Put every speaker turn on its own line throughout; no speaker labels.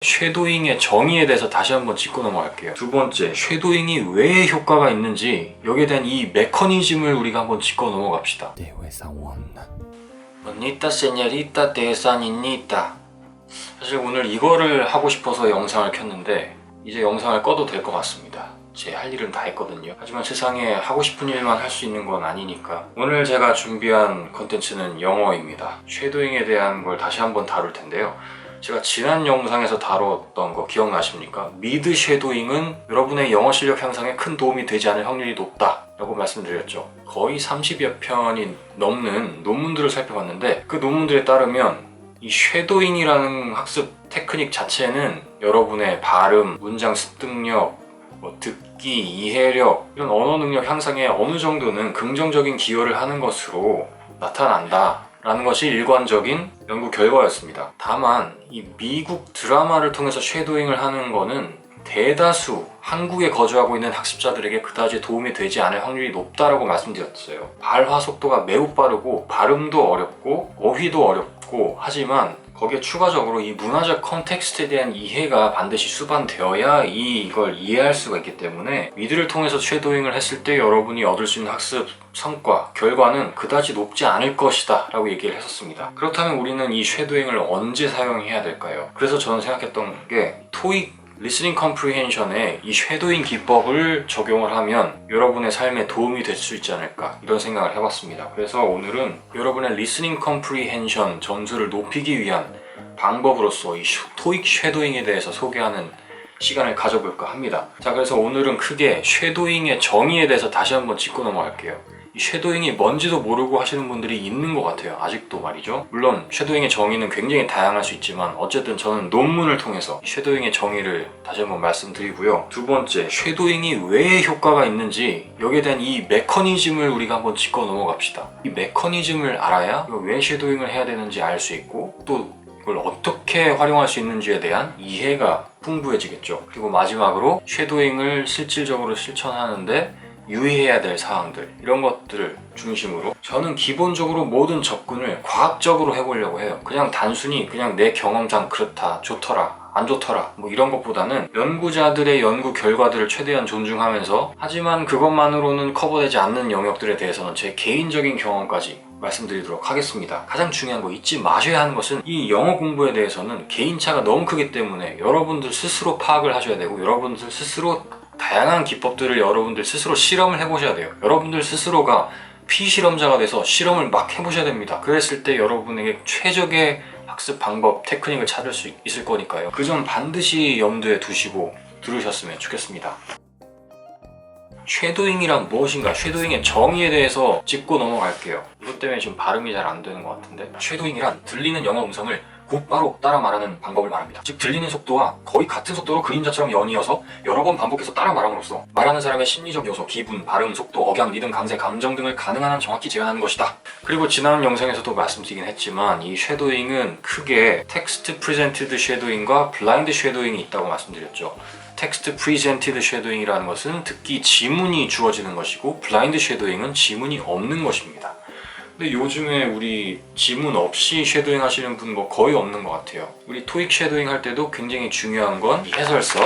쉐도잉의 정의에 대해서 다시 한번 짚고 넘어갈게요. 두 번째, 쉐도잉이 왜 효과가 있는지 여기에 대한 이 메커니즘을 우리가 한번 짚고 넘어갑시다. 니타 세뇨리타 데사니니다. 사실 오늘 이거를 하고 싶어서 영상을 켰는데 이제 영상을 꺼도 될 것 같습니다. 제 할 일은 다 했거든요. 하지만 세상에 하고 싶은 일만 할 수 있는 건 아니니까 오늘 제가 준비한 컨텐츠는 영어입니다. 쉐도잉에 대한 걸 다시 한번 다룰 텐데요. 제가 지난 영상에서 다뤘던 거 기억나십니까? 미드 쉐도잉은 여러분의 영어 실력 향상에 큰 도움이 되지 않을 확률이 높다 라고 말씀드렸죠. 거의 30여 편이 넘는 논문들을 살펴봤는데 그 논문들에 따르면 이 쉐도잉이라는 학습 테크닉 자체는 여러분의 발음, 문장 습득력, 듣기, 이해력 이런 언어 능력 향상에 어느 정도는 긍정적인 기여를 하는 것으로 나타난다 라는 것이 일관적인 연구 결과였습니다. 다만 이 미국 드라마를 통해서 쉐도잉을 하는 거는 대다수 한국에 거주하고 있는 학습자들에게 그다지 도움이 되지 않을 확률이 높다라고 말씀드렸어요. 발화 속도가 매우 빠르고 발음도 어렵고 어휘도 어렵고 하지만 거기에 추가적으로 이 문화적 컨텍스트에 대한 이해가 반드시 수반되어야 이걸 이해할 수가 있기 때문에 미드를 통해서 쉐도잉을 했을 때 여러분이 얻을 수 있는 학습 성과, 결과는 그다지 높지 않을 것이다 라고 얘기를 했었습니다. 그렇다면 우리는 이 쉐도잉을 언제 사용해야 될까요? 그래서 저는 생각했던 게 토익 리스닝 컴프리헨션에 이 쉐도잉 기법을 적용을 하면 여러분의 삶에 도움이 될 수 있지 않을까 이런 생각을 해봤습니다. 그래서 오늘은 여러분의 리스닝 컴프리헨션 점수를 높이기 위한 방법으로서 이 토익 쉐도잉에 대해서 소개하는 시간을 가져볼까 합니다. 자, 그래서 오늘은 크게 쉐도잉의 정의에 대해서 다시 한번 짚고 넘어갈게요. 이 쉐도잉이 뭔지도 모르고 하시는 분들이 있는 것 같아요. 아직도 말이죠. 물론 쉐도잉의 정의는 굉장히 다양할 수 있지만 어쨌든 저는 논문을 통해서 쉐도잉의 정의를 다시 한번 말씀드리고요. 두 번째, 쉐도잉이 왜 효과가 있는지 여기에 대한 이 메커니즘을 우리가 한번 짚고 넘어갑시다. 이 메커니즘을 알아야 왜 쉐도잉을 해야 되는지 알 수 있고 또 이걸 어떻게 활용할 수 있는지에 대한 이해가 풍부해지겠죠. 그리고 마지막으로 쉐도잉을 실질적으로 실천하는데 유의해야 될 사항들 이런 것들을 중심으로 저는 기본적으로 모든 접근을 과학적으로 해보려고 해요. 그냥 단순히 그냥 내 경험상 그렇다, 좋더라, 안 좋더라 뭐 이런 것보다는 연구자들의 연구 결과들을 최대한 존중하면서 하지만 그것만으로는 커버되지 않는 영역들에 대해서는 제 개인적인 경험까지 말씀드리도록 하겠습니다. 가장 중요한 거 잊지 마셔야 하는 것은 이 영어 공부에 대해서는 개인차가 너무 크기 때문에 여러분들 스스로 파악을 하셔야 되고 여러분들 스스로 다양한 기법들을 여러분들 스스로 실험을 해보셔야 돼요. 여러분들 스스로가 피실험자가 돼서 실험을 막 해보셔야 됩니다. 그랬을 때 여러분에게 최적의 학습 방법, 테크닉을 찾을 수 있을 거니까요. 그 점 반드시 염두에 두시고 들으셨으면 좋겠습니다. 쉐도잉이란 무엇인가? 쉐도잉의 정의에 대해서 짚고 넘어갈게요. 이것 때문에 지금 발음이 잘 안 되는 것 같은데 쉐도잉이란 들리는 영어 음성을 곧바로 따라 말하는 방법을 말합니다. 즉 들리는 속도와 거의 같은 속도로 그림자처럼 연이어서 여러 번 반복해서 따라 말함으로써 말하는 사람의 심리적 요소, 기분, 발음, 속도, 억양, 리듬, 강세, 감정 등을 가능한 한 정확히 재현하는 것이다. 그리고 지난 영상에서도 말씀드리긴 했지만 이 쉐도잉은 크게 텍스트 프레젠티드 쉐도잉과 블라인드 쉐도잉이 있다고 말씀드렸죠. 텍스트 프레젠티드 쉐도잉이라는 것은 듣기 지문이 주어지는 것이고 블라인드 쉐도잉은 지문이 없는 것입니다. 근데 요즘에 우리 지문 없이 쉐도잉 하시는 분 뭐 거의 없는 것 같아요. 우리 토익 쉐도잉 할 때도 굉장히 중요한 건 이 해설서,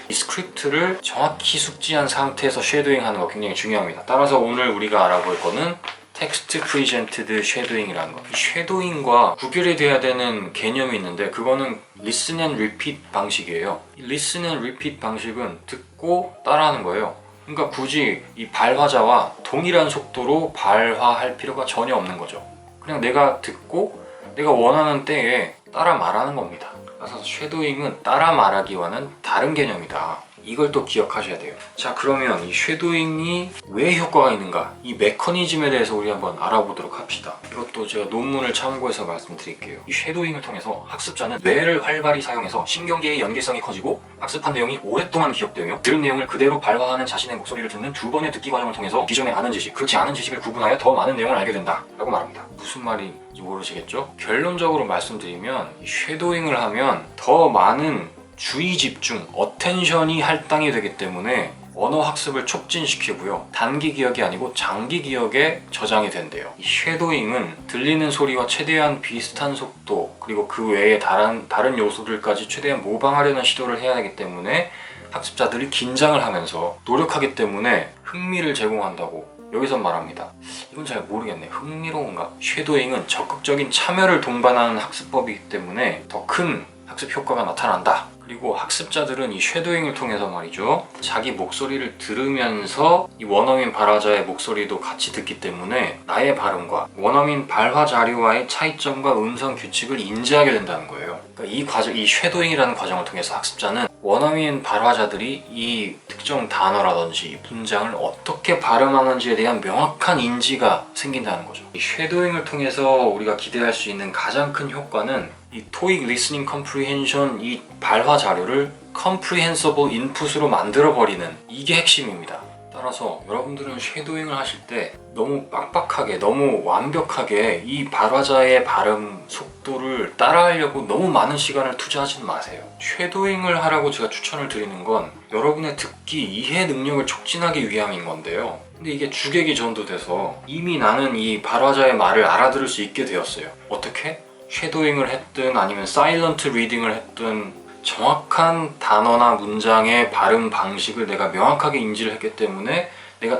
이 스크립트를 정확히 숙지한 상태에서 쉐도잉 하는 거 굉장히 중요합니다. 따라서 오늘 우리가 알아볼 거는 텍스트 프레젠티드 쉐도잉이라는 거. 쉐도잉과 구별이 돼야 되는 개념이 있는데 그거는 listen and repeat 방식이에요. listen and repeat 방식은 듣고 따라하는 거예요. 그러니까 굳이 이 발화자와 동일한 속도로 발화할 필요가 전혀 없는 거죠. 그냥 내가 듣고 내가 원하는 때에 따라 말하는 겁니다. 그래서 쉐도잉은 따라 말하기와는 다른 개념이다. 이걸 또 기억하셔야 돼요. 자, 그러면 이 쉐도잉이 왜 효과가 있는가? 이 메커니즘에 대해서 우리 한번 알아보도록 합시다. 이것도 제가 논문을 참고해서 말씀드릴게요. 이 쉐도잉을 통해서 학습자는 뇌를 활발히 사용해서 신경계의 연계성이 커지고 학습한 내용이 오랫동안 기억되며 들은 내용을 그대로 발화하는 자신의 목소리를 듣는 두 번의 듣기 과정을 통해서 기존에 아는 지식, 그렇지 않은 지식을 구분하여 더 많은 내용을 알게 된다 라고 말합니다. 무슨 말인지 모르시겠죠? 결론적으로 말씀드리면 이 쉐도잉을 하면 더 많은 주의 집중, 어텐션이 할당이 되기 때문에 언어 학습을 촉진시키고요. 단기 기억이 아니고 장기 기억에 저장이 된대요. 이 쉐도잉은 들리는 소리와 최대한 비슷한 속도, 그리고 그 외에 다른 요소들까지 최대한 모방하려는 시도를 해야 하기 때문에 학습자들이 긴장을 하면서 노력하기 때문에 흥미를 제공한다고 여기서 말합니다. 이건 잘 모르겠네. 흥미로운가? 쉐도잉은 적극적인 참여를 동반하는 학습법이기 때문에 더 큰 학습 효과가 나타난다. 그리고 학습자들은 이 쉐도잉을 통해서 말이죠, 자기 목소리를 들으면서 이 원어민 발화자의 목소리도 같이 듣기 때문에 나의 발음과 원어민 발화 자료와의 차이점과 음성 규칙을 인지하게 된다는 거예요. 그러니까 이 쉐도잉이라는 과정을 통해서 학습자는 원어민 발화자들이 이 특정 단어라든지 문장을 어떻게 발음하는지에 대한 명확한 인지가 생긴다는 거죠. 이 쉐도잉을 통해서 우리가 기대할 수 있는 가장 큰 효과는 이 TOEIC Listening Comprehension 이 발화 자료를 Comprehensible Input으로 만들어버리는, 이게 핵심입니다. 따라서 여러분들은 쉐도잉을 하실 때 너무 빡빡하게, 너무 완벽하게 이 발화자의 발음 속도를 따라하려고 너무 많은 시간을 투자하지는 마세요. 쉐도잉을 하라고 제가 추천을 드리는 건 여러분의 듣기, 이해 능력을 촉진하기 위함인 건데요. 근데 이게 주객이 전도돼서 이미 나는 이 발화자의 말을 알아들을 수 있게 되었어요. 어떻게? 쉐도잉을 했든 아니면 사일런트 리딩을 했든 정확한 단어나 문장의 발음 방식을 내가 명확하게 인지를 했기 때문에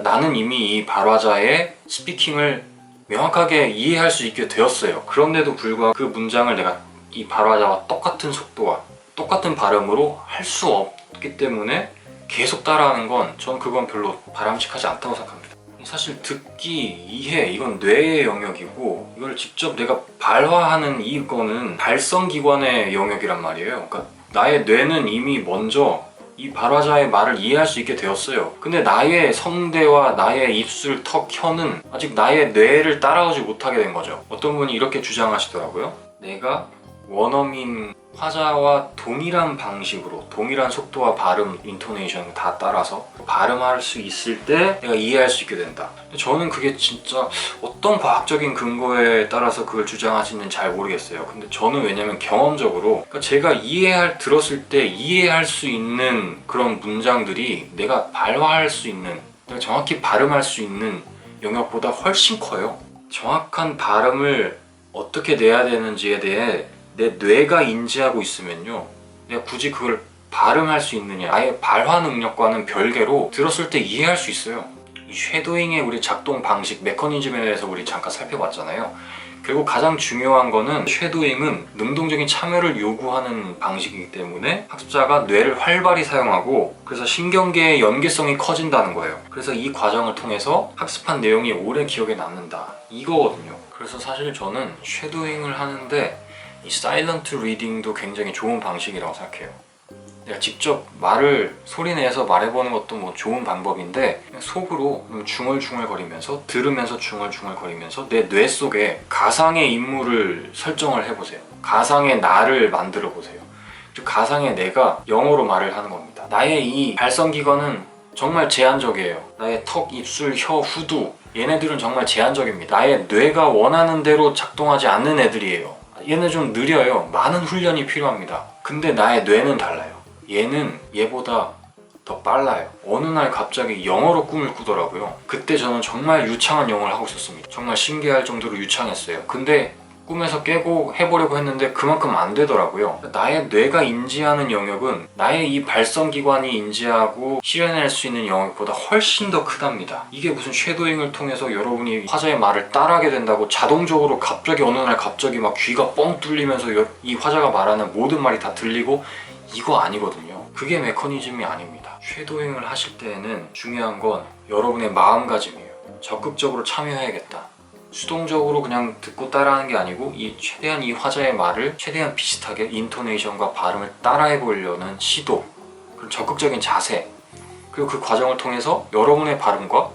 나는 이미 이 발화자의 스피킹을 명확하게 이해할 수 있게 되었어요. 그런데도 불구하고 그 문장을 내가 이 발화자와 똑같은 속도와 똑같은 발음으로 할 수 없기 때문에 계속 따라하는 건 전 그건 별로 바람직하지 않다고 생각합니다. 사실 듣기, 이해, 이건 뇌의 영역이고 이걸 직접 내가 발화하는 이거는 발성기관의 영역이란 말이에요. 그러니까 나의 뇌는 이미 먼저 이 발화자의 말을 이해할 수 있게 되었어요. 근데 나의 성대와 나의 입술, 턱, 혀는 아직 나의 뇌를 따라오지 못하게 된 거죠. 어떤 분이 이렇게 주장하시더라고요. 내가 원어민 화자와 동일한 방식으로, 동일한 속도와 발음, 인토네이션 다 따라서 발음할 수 있을 때 내가 이해할 수 있게 된다. 근데 저는 그게 진짜 어떤 과학적인 근거에 따라서 그걸 주장하시는지 잘 모르겠어요. 근데 저는 왜냐면 경험적으로, 그러니까 제가 들었을 때 이해할 수 있는 그런 문장들이 내가 발화할 수 있는, 내가 정확히 발음할 수 있는 영역보다 훨씬 커요. 정확한 발음을 어떻게 내야 되는지에 대해 내 뇌가 인지하고 있으면요, 내가 굳이 그걸 발음할 수 있느냐, 아예 발화 능력과는 별개로 들었을 때 이해할 수 있어요. 이 쉐도잉의 우리 작동 방식, 메커니즘에 대해서 우리 잠깐 살펴봤잖아요. 그리고 가장 중요한 거는 쉐도잉은 능동적인 참여를 요구하는 방식이기 때문에 학습자가 뇌를 활발히 사용하고, 그래서 신경계의 연계성이 커진다는 거예요. 그래서 이 과정을 통해서 학습한 내용이 오래 기억에 남는다, 이거거든요. 그래서 사실 저는 쉐도잉을 하는데 이 사일런트 리딩도 굉장히 좋은 방식이라고 생각해요. 내가 직접 말을 소리내서 말해보는 것도 뭐 좋은 방법인데, 그냥 속으로 중얼중얼거리면서, 들으면서 중얼중얼거리면서 내 뇌 속에 가상의 인물을 설정을 해보세요. 가상의 나를 만들어 보세요. 가상의 내가 영어로 말을 하는 겁니다. 나의 이 발성기관은 정말 제한적이에요. 나의 턱, 입술, 혀, 후두, 얘네들은 정말 제한적입니다. 나의 뇌가 원하는 대로 작동하지 않는 애들이에요. 얘는 좀 느려요. 많은 훈련이 필요합니다. 근데 나의 뇌는 달라요. 얘는 얘보다 더 빨라요. 어느 날 갑자기 영어로 꿈을 꾸더라고요. 그때 저는 정말 유창한 영어를 하고 있었습니다. 정말 신기할 정도로 유창했어요. 근데 꿈에서 깨고 해보려고 했는데 그만큼 안 되더라고요. 나의 뇌가 인지하는 영역은 나의 이 발성기관이 인지하고 실현할 수 있는 영역보다 훨씬 더 크답니다. 이게 무슨 쉐도잉을 통해서 여러분이 화자의 말을 따라하게 된다고 자동적으로 갑자기 어느 날 갑자기 막 귀가 뻥 뚫리면서 이 화자가 말하는 모든 말이 다 들리고, 이거 아니거든요. 그게 메커니즘이 아닙니다. 쉐도잉을 하실 때에는 중요한 건 여러분의 마음가짐이에요. 적극적으로 참여해야겠다. 수동적으로 그냥 듣고 따라하는 게 아니고 최대한 이 화자의 말을 최대한 비슷하게 인토네이션과 발음을 따라해 보려는 시도, 그리고 적극적인 자세, 그리고 그 과정을 통해서 여러분의 발음과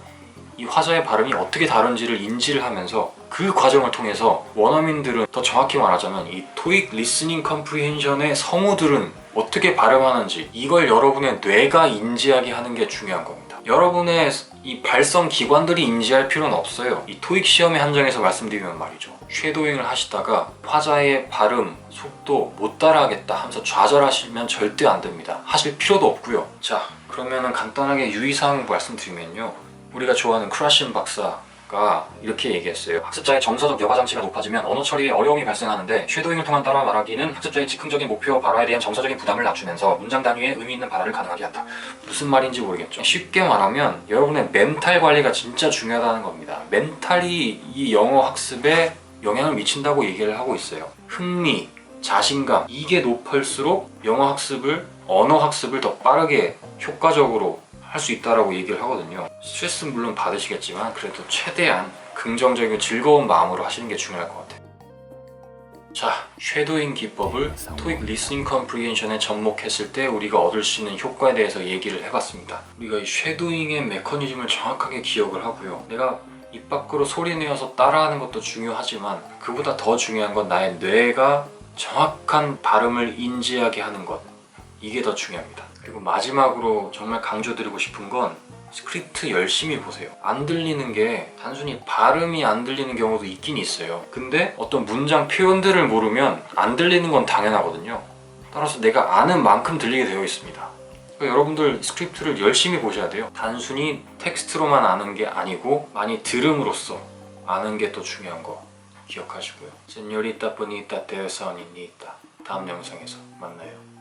이 화자의 발음이 어떻게 다른지를 인지를 하면서, 그 과정을 통해서 원어민들은, 더 정확히 말하자면 이 TOEIC Listening Comprehension의 성우들은 어떻게 발음하는지, 이걸 여러분의 뇌가 인지하게 하는 게 중요한 겁니다. 여러분의 이 발성 기관들이 인지할 필요는 없어요. 이 토익 시험의 한정에서 말씀드리면 말이죠, 쉐도잉을 하시다가 화자의 발음, 속도 못 따라하겠다 하면서 좌절하시면 절대 안 됩니다. 하실 필요도 없고요. 자, 그러면은 간단하게 유의사항 말씀드리면요, 우리가 좋아하는 크라신 박사가 이렇게 얘기했어요. 학습자의 정서적 여과 장치가 높아지면 언어 처리에 어려움이 발생하는데 쉐도잉을 통한 따라 말하기는 학습자의 즉흥적인 목표 발화에 대한 정서적인 부담을 낮추면서 문장 단위에 의미 있는 발화를 가능하게 한다. 무슨 말인지 모르겠죠. 쉽게 말하면 여러분의 멘탈 관리가 진짜 중요하다는 겁니다. 멘탈이 이 영어 학습에 영향을 미친다고 얘기를 하고 있어요. 흥미, 자신감, 이게 높을수록 영어 학습을, 언어 학습을 더 빠르게 효과적으로 할 수 있다라고 얘기를 하거든요. 스트레스는 물론 받으시겠지만 그래도 최대한 긍정적이고 즐거운 마음으로 하시는 게 중요할 것 같아요. 자, 쉐도잉 기법을 토익 리스닝 컴프리hension에 접목했을 때 우리가 얻을 수 있는 효과에 대해서 얘기를 해봤습니다. 우리가 이 쉐도잉의 메커니즘을 정확하게 기억을 하고요, 내가 입 밖으로 소리 내어서 따라하는 것도 중요하지만 그보다 더 중요한 건 나의 뇌가 정확한 발음을 인지하게 하는 것, 이게 더 중요합니다. 그리고 마지막으로 정말 강조드리고 싶은 건 스크립트 열심히 보세요. 안 들리는 게 단순히 발음이 안 들리는 경우도 있긴 있어요. 근데 어떤 문장 표현들을 모르면 안 들리는 건 당연하거든요. 따라서 내가 아는 만큼 들리게 되어 있습니다. 그러니까 여러분들 스크립트를 열심히 보셔야 돼요. 단순히 텍스트로만 아는 게 아니고 많이 들음으로써 아는 게 더 중요한 거 기억하시고요. Señorita bonita, te deseo niñita. 다음 영상에서 만나요.